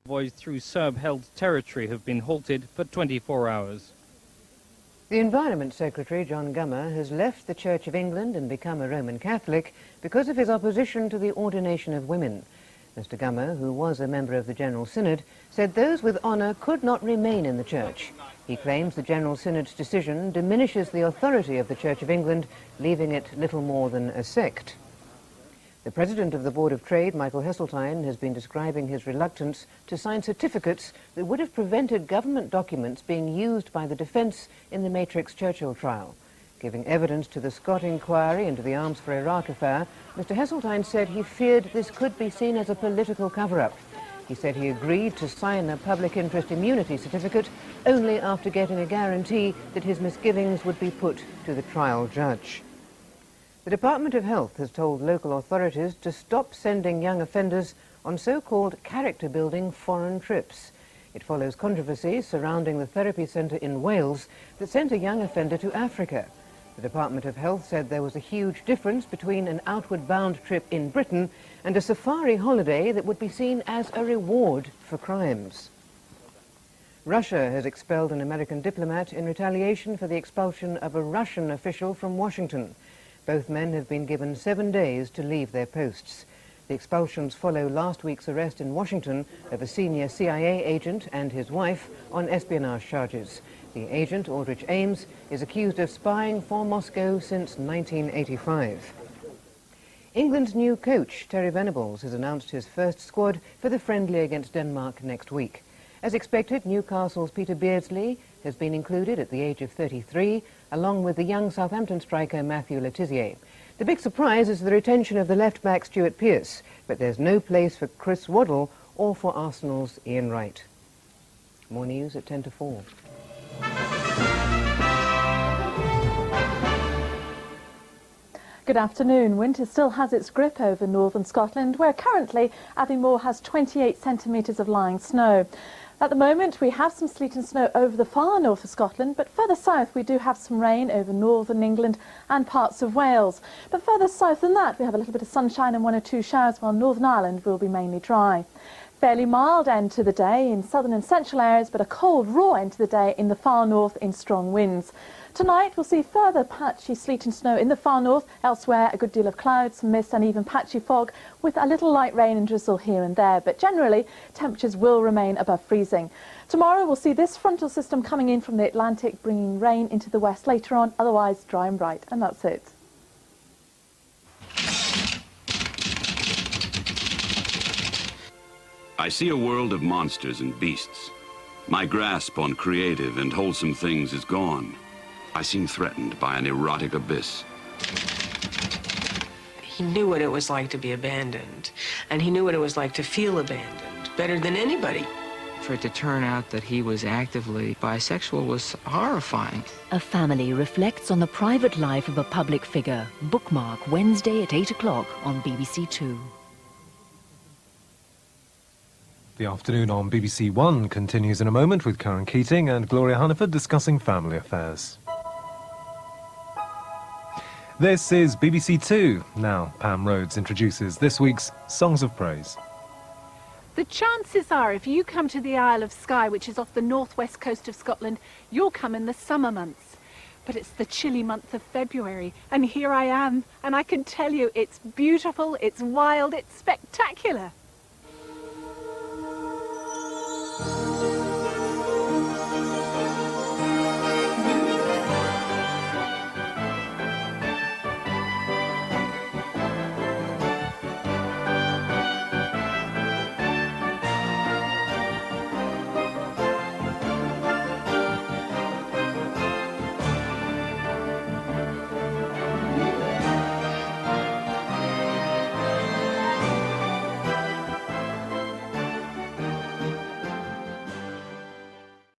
Convoys through Serb-held territory have been halted for 24 hours. The Environment Secretary, John Gummer, has left the Church of England and become a Roman Catholic because of his opposition to the ordination of women. Mr. Gummer, who was a member of the General Synod, said those with honour could not remain in the Church. He claims the General Synod's decision diminishes the authority of the Church of England, leaving it little more than a sect. The President of the Board of Trade, Michael Heseltine, has been describing his reluctance to sign certificates that would have prevented government documents being used by the defence in the Matrix Churchill trial. Giving evidence to the Scott inquiry into the Arms for Iraq affair, Mr. Heseltine said he feared this could be seen as a political cover-up. He said he agreed to sign a public interest immunity certificate only after getting a guarantee that his misgivings would be put to the trial judge. The Department of Health has told local authorities to stop sending young offenders on so-called character-building foreign trips. It follows controversies surrounding the therapy centre in Wales that sent a young offender to Africa. The Department of Health said there was a huge difference between an outward-bound trip in Britain and a safari holiday that would be seen as a reward for crimes. Russia has expelled an American diplomat in retaliation for the expulsion of a Russian official from Washington. Both men have been given 7 days to leave their posts. The expulsions follow last week's arrest in Washington of a senior CIA agent and his wife on espionage charges. The agent, Aldrich Ames, is accused of spying for Moscow since 1985. England's new coach, Terry Venables, has announced his first squad for the friendly against Denmark next week. As expected, Newcastle's Peter Beardsley has been included at the age of 33, along with the young Southampton striker Matthew Le Tissier. The big surprise is the retention of the left-back Stuart Pearce, but there's no place for Chris Waddle or for Arsenal's Ian Wright. More news at 10 to 4. Good afternoon. Winter still has its grip over northern Scotland, where currently Aviemore has 28 centimetres of lying snow. At the moment we have some sleet and snow over the far north of Scotland, but further south we do have some rain over northern England and parts of Wales. But further south than that we have a little bit of sunshine and 1 or 2 showers, while Northern Ireland will be mainly dry. Fairly mild end to the day in southern and central areas, but a cold raw end to the day in the far north in strong winds. Tonight we'll see further patchy sleet and snow in the far north. Elsewhere a good deal of clouds, mist and even patchy fog with a little light rain and drizzle here and there. But generally temperatures will remain above freezing. Tomorrow we'll see this frontal system coming in from the Atlantic, bringing rain into the west later on, otherwise dry and bright. And that's it. I see a world of monsters and beasts. My grasp on creative and wholesome things is gone. I seem threatened by an erotic abyss. He knew what it was like to be abandoned, and he knew what it was like to feel abandoned, better than anybody. For it to turn out that he was actively bisexual was horrifying. A family reflects on the private life of a public figure. Bookmark, Wednesday at 8 o'clock on BBC2. The afternoon on BBC1 continues in a moment with Karen Keating and Gloria Hunniford discussing family affairs. This is BBC2. Now, Pam Rhodes introduces this week's Songs of Praise. The chances are, if you come to the Isle of Skye, which is off the northwest coast of Scotland, you'll come in the summer months. But it's the chilly month of February, and here I am, and I can tell you it's beautiful, it's wild, it's spectacular.